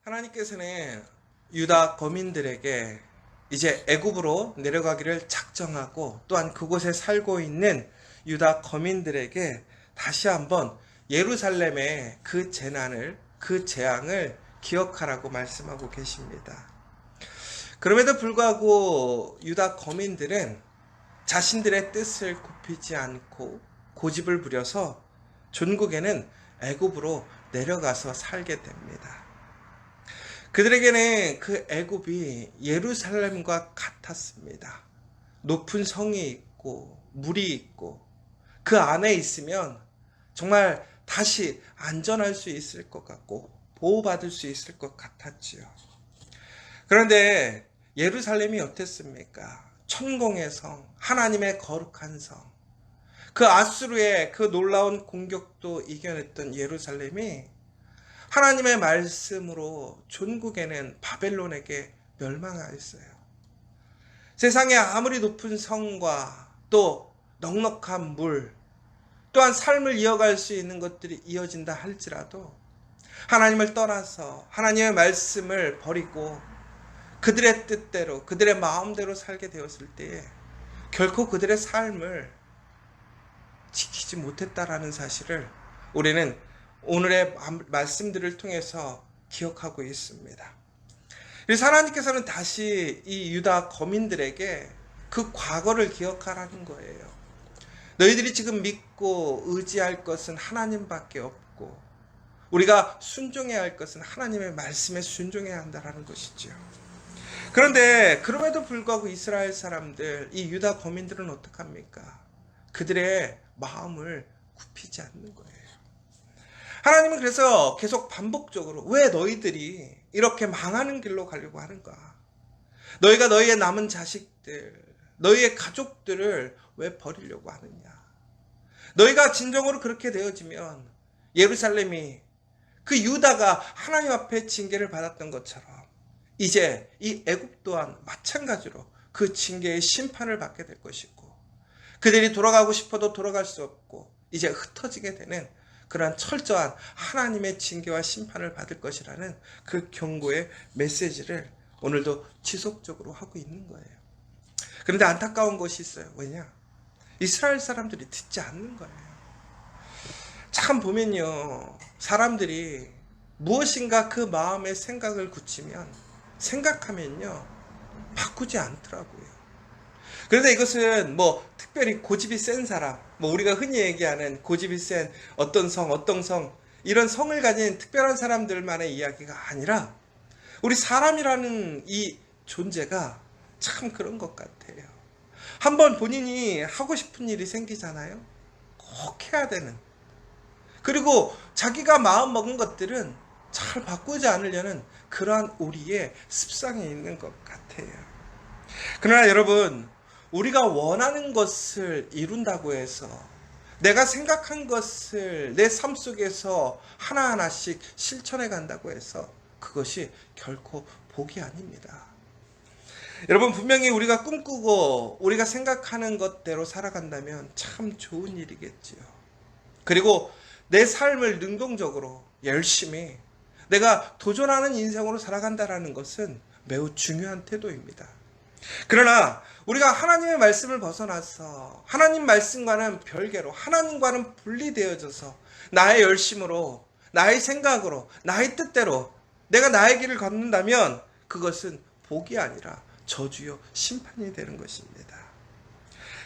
하나님께서는 유다 거민들에게 이제 애굽으로 내려가기를 작정하고 또한 그곳에 살고 있는 유다 거민들에게 다시 한번 예루살렘의 그 재난을, 그 재앙을 기억하라고 말씀하고 계십니다. 그럼에도 불구하고 유다 거민들은 자신들의 뜻을 굽히지 않고 고집을 부려서 전국에는 애굽으로 내려가서 살게 됩니다. 그들에게는 그 애굽이 예루살렘과 같았습니다. 높은 성이 있고 물이 있고 그 안에 있으면 정말 다시 안전할 수 있을 것 같고 보호받을 수 있을 것 같았지요. 그런데 예루살렘이 어땠습니까? 천공의 성, 하나님의 거룩한 성, 그 아수르의 그 놀라운 공격도 이겨냈던 예루살렘이 하나님의 말씀으로 전국에는 바벨론에게 멸망하였어요. 세상에 아무리 높은 성과 또 넉넉한 물, 또한 삶을 이어갈 수 있는 것들이 이어진다 할지라도 하나님을 떠나서 하나님의 말씀을 버리고 그들의 뜻대로 그들의 마음대로 살게 되었을 때에 결코 그들의 삶을 지키지 못했다라는 사실을 우리는 오늘의 말씀들을 통해서 기억하고 있습니다. 그래서 하나님께서는 다시 이 유다 거민들에게 그 과거를 기억하라는 거예요. 너희들이 지금 믿고 의지할 것은 하나님밖에 없고 우리가 순종해야 할 것은 하나님의 말씀에 순종해야 한다는 것이죠. 그런데 그럼에도 불구하고 이스라엘 사람들, 이 유다 거민들은 어떡합니까? 그들의 마음을 굽히지 않는 거예요. 하나님은 그래서 계속 반복적으로 왜 너희들이 이렇게 망하는 길로 가려고 하는가? 너희가 너희의 남은 자식들, 너희의 가족들을 왜 버리려고 하느냐? 너희가 진정으로 그렇게 되어지면 예루살렘이 그 유다가 하나님 앞에 징계를 받았던 것처럼 이제 이 애굽 또한 마찬가지로 그 징계의 심판을 받게 될 것이고 그들이 돌아가고 싶어도 돌아갈 수 없고 이제 흩어지게 되는 그러한 철저한 하나님의 징계와 심판을 받을 것이라는 그 경고의 메시지를 오늘도 지속적으로 하고 있는 거예요. 그런데 안타까운 것이 있어요. 왜냐? 이스라엘 사람들이 듣지 않는 거예요. 참 보면요, 사람들이 무엇인가 그 마음의 생각을 굳히면 생각하면요 바꾸지 않더라고요. 그런데 이것은 뭐 특별히 고집이 센 사람, 뭐 우리가 흔히 얘기하는 고집이 센 어떤 성 이런 성을 가진 특별한 사람들만의 이야기가 아니라 우리 사람이라는 이 존재가 참 그런 것 같아요. 한번 본인이 하고 싶은 일이 생기잖아요. 꼭 해야 되는. 그리고 자기가 마음 먹은 것들은 잘 바꾸지 않으려는 그러한 우리의 습성이 있는 것 같아요. 그러나 여러분, 우리가 원하는 것을 이룬다고 해서 내가 생각한 것을 내 삶 속에서 하나하나씩 실천해 간다고 해서 그것이 결코 복이 아닙니다. 여러분, 분명히 우리가 꿈꾸고 우리가 생각하는 것대로 살아간다면 참 좋은 일이겠지요. 그리고 내 삶을 능동적으로 열심히 내가 도전하는 인생으로 살아간다는 것은 매우 중요한 태도입니다. 그러나 우리가 하나님의 말씀을 벗어나서 하나님 말씀과는 별개로 하나님과는 분리되어져서 나의 열심으로 나의 생각으로 나의 뜻대로 내가 나의 길을 걷는다면 그것은 복이 아니라 저주요 심판이 되는 것입니다.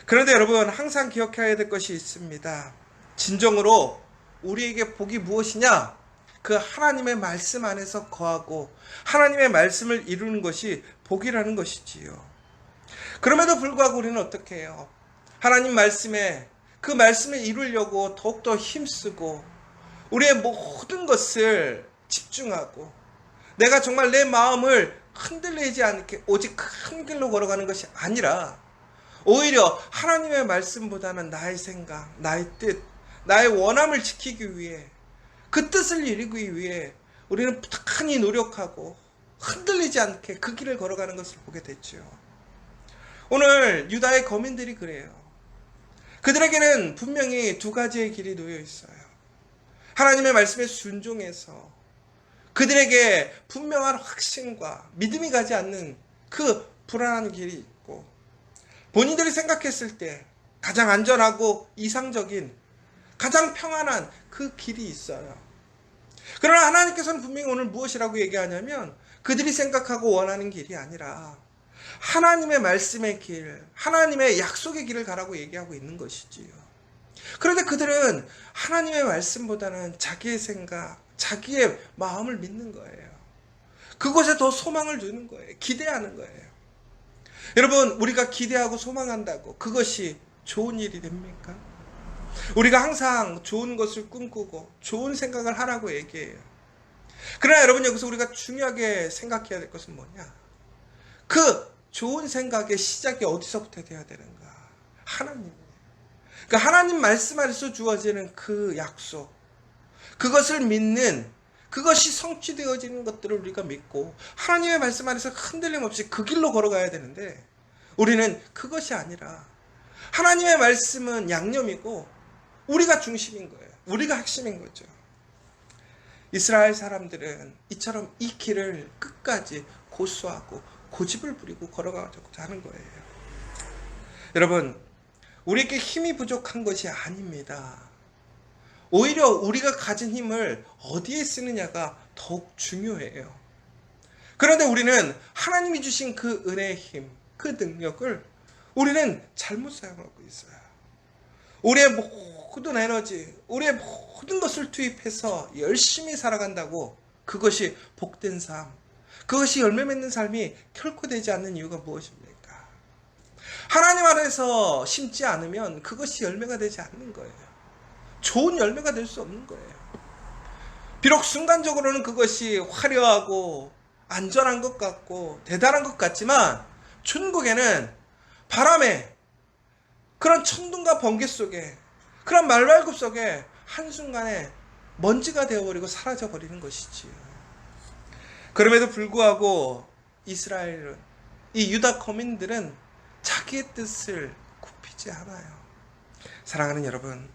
그런데 여러분, 항상 기억해야 될 것이 있습니다. 진정으로 우리에게 복이 무엇이냐? 그 하나님의 말씀 안에서 거하고 하나님의 말씀을 이루는 것이 복이라는 것이지요. 그럼에도 불구하고 우리는 어떻게 해요? 하나님 말씀에 그 말씀을 이루려고 더욱더 힘쓰고 우리의 모든 것을 집중하고 내가 정말 내 마음을 흔들리지 않게 오직 큰 길로 걸어가는 것이 아니라 오히려 하나님의 말씀보다는 나의 생각, 나의 뜻, 나의 원함을 지키기 위해 그 뜻을 이루기 위해 우리는 부탁하니 노력하고 흔들리지 않게 그 길을 걸어가는 것을 보게 됐죠. 오늘 유다의 거민들이 그래요. 그들에게는 분명히 두 가지의 길이 놓여 있어요. 하나님의 말씀에 순종해서 그들에게 분명한 확신과 믿음이 가지 않는 그 불안한 길이 있고, 본인들이 생각했을 때 가장 안전하고 이상적인, 가장 평안한 그 길이 있어요. 그러나 하나님께서는 분명히 오늘 무엇이라고 얘기하냐면, 그들이 생각하고 원하는 길이 아니라 하나님의 말씀의 길, 하나님의 약속의 길을 가라고 얘기하고 있는 것이지요. 그런데 그들은 하나님의 말씀보다는 자기의 생각, 자기의 마음을 믿는 거예요. 그곳에 더 소망을 두는 거예요. 기대하는 거예요. 여러분, 우리가 기대하고 소망한다고 그것이 좋은 일이 됩니까? 우리가 항상 좋은 것을 꿈꾸고 좋은 생각을 하라고 얘기해요. 그러나 여러분, 여기서 우리가 중요하게 생각해야 될 것은 뭐냐? 그 좋은 생각의 시작이 어디서부터 돼야 되는가? 하나님. 그 하나님 말씀 안에서 주어지는 그 약속, 그것을 믿는, 그것이 성취되어지는 것들을 우리가 믿고 하나님의 말씀 안에서 흔들림 없이 그 길로 걸어가야 되는데, 우리는 그것이 아니라 하나님의 말씀은 양념이고 우리가 중심인 거예요. 우리가 핵심인 거죠. 이스라엘 사람들은 이처럼 이 길을 끝까지 고수하고 고집을 부리고 걸어가고자 하는 거예요. 여러분, 우리에게 힘이 부족한 것이 아닙니다. 오히려 우리가 가진 힘을 어디에 쓰느냐가 더욱 중요해요. 그런데 우리는 하나님이 주신 그 은혜의 힘, 그 능력을 우리는 잘못 사용하고 있어요. 우리의 모든 에너지, 우리의 모든 것을 투입해서 열심히 살아간다고 그것이 복된 삶, 그것이 열매 맺는 삶이 결코 되지 않는 이유가 무엇입니까? 하나님 안에서 심지 않으면 그것이 열매가 되지 않는 거예요. 좋은 열매가 될 수 없는 거예요. 비록 순간적으로는 그것이 화려하고 안전한 것 같고 대단한 것 같지만, 중국에는 바람에, 그런 천둥과 번개 속에, 그런 말발굽 속에 한순간에 먼지가 되어버리고 사라져버리는 것이지요. 그럼에도 불구하고 이스라엘은, 이 유다 거민들은 자기의 뜻을 굽히지 않아요. 사랑하는 여러분,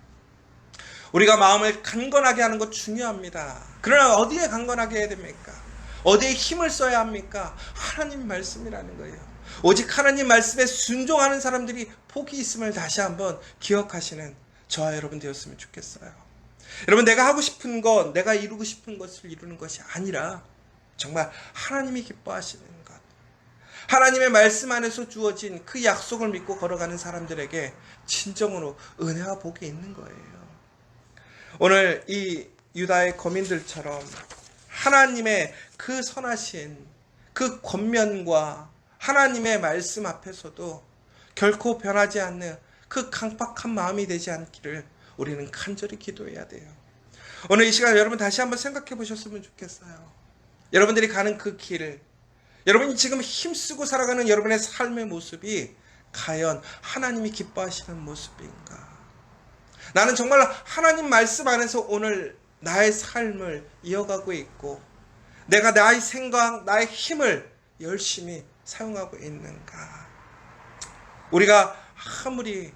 우리가 마음을 강건하게 하는 것 중요합니다. 그러나 어디에 강건하게 해야 됩니까? 어디에 힘을 써야 합니까? 하나님 말씀이라는 거예요. 오직 하나님 말씀에 순종하는 사람들이 복이 있음을 다시 한번 기억하시는 저와 여러분 되었으면 좋겠어요. 여러분, 내가 하고 싶은 것, 내가 이루고 싶은 것을 이루는 것이 아니라 정말 하나님이 기뻐하시는 것, 하나님의 말씀 안에서 주어진 그 약속을 믿고 걸어가는 사람들에게 진정으로 은혜와 복이 있는 거예요. 오늘 이 유다의 거민들처럼 하나님의 그 선하신 그 권면과 하나님의 말씀 앞에서도 결코 변하지 않는 그 강박한 마음이 되지 않기를 우리는 간절히 기도해야 돼요. 오늘 이 시간 여러분 다시 한번 생각해 보셨으면 좋겠어요. 여러분들이 가는 그 길을, 여러분이 지금 힘쓰고 살아가는 여러분의 삶의 모습이 과연 하나님이 기뻐하시는 모습인가? 나는 정말 하나님 말씀 안에서 오늘 나의 삶을 이어가고 있고, 내가 나의 생각, 나의 힘을 열심히 사용하고 있는가? 우리가 아무리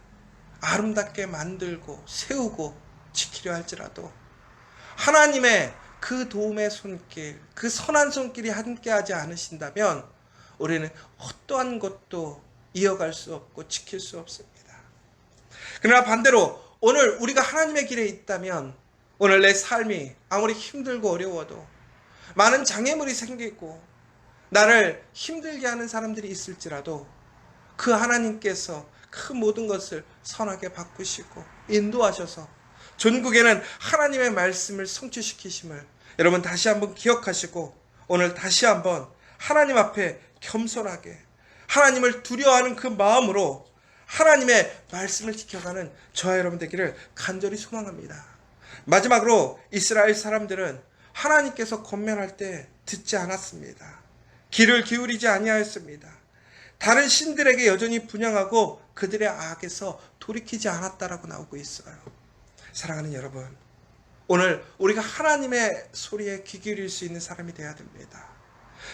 아름답게 만들고 세우고 지키려 할지라도 하나님의 그 도움의 손길, 그 선한 손길이 함께하지 않으신다면 우리는 어떠한 것도 이어갈 수 없고 지킬 수 없습니다. 그러나 반대로 오늘 우리가 하나님의 길에 있다면, 오늘 내 삶이 아무리 힘들고 어려워도, 많은 장애물이 생기고 나를 힘들게 하는 사람들이 있을지라도 그 하나님께서 그 모든 것을 선하게 바꾸시고 인도하셔서 전국에는 하나님의 말씀을 성취시키심을 여러분 다시 한번 기억하시고, 오늘 다시 한번 하나님 앞에 겸손하게 하나님을 두려워하는 그 마음으로 하나님의 말씀을 지켜가는 저와 여러분 되기를 간절히 소망합니다. 마지막으로 이스라엘 사람들은 하나님께서 권면할 때 듣지 않았습니다. 귀를 기울이지 아니하였습니다. 다른 신들에게 여전히 분향하고 그들의 악에서 돌이키지 않았다라고 나오고 있어요. 사랑하는 여러분, 오늘 우리가 하나님의 소리에 귀 기울일 수 있는 사람이 되어야 됩니다.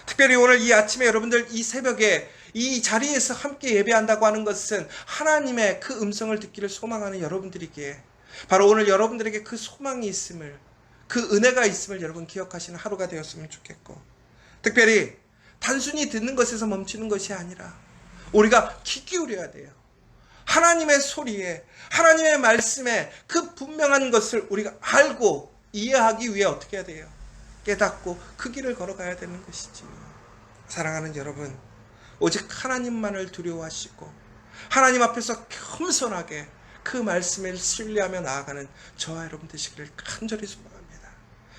특별히 오늘 이 아침에 여러분들 이 새벽에 이 자리에서 함께 예배한다고 하는 것은 하나님의 그 음성을 듣기를 소망하는 여러분들이기에 바로 오늘 여러분들에게 그 소망이 있음을, 그 은혜가 있음을 여러분 기억하시는 하루가 되었으면 좋겠고, 특별히 단순히 듣는 것에서 멈추는 것이 아니라 우리가 귀 기울여야 돼요. 하나님의 소리에, 하나님의 말씀에 그 분명한 것을 우리가 알고 이해하기 위해 어떻게 해야 돼요? 깨닫고 그 길을 걸어가야 되는 것이지. 사랑하는 여러분, 오직 하나님만을 두려워하시고 하나님 앞에서 겸손하게 그 말씀을 신뢰하며 나아가는 저와 여러분 되시기를 간절히 소망합니다.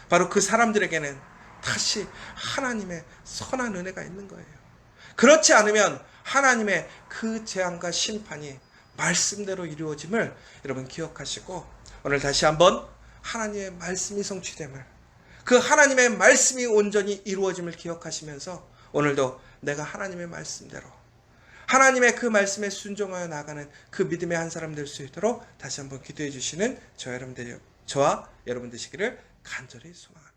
바로 그 사람들에게는 다시 하나님의 선한 은혜가 있는 거예요. 그렇지 않으면 하나님의 그 재앙과 심판이 말씀대로 이루어짐을 여러분 기억하시고, 오늘 다시 한번 하나님의 말씀이 성취됨을, 그 하나님의 말씀이 온전히 이루어짐을 기억하시면서 오늘도 내가 하나님의 말씀대로, 하나님의 그 말씀에 순종하여 나가는 그 믿음의 한 사람 될 수 있도록 다시 한번 기도해 주시는 저와 여러분 되시기를 간절히 소망합니다.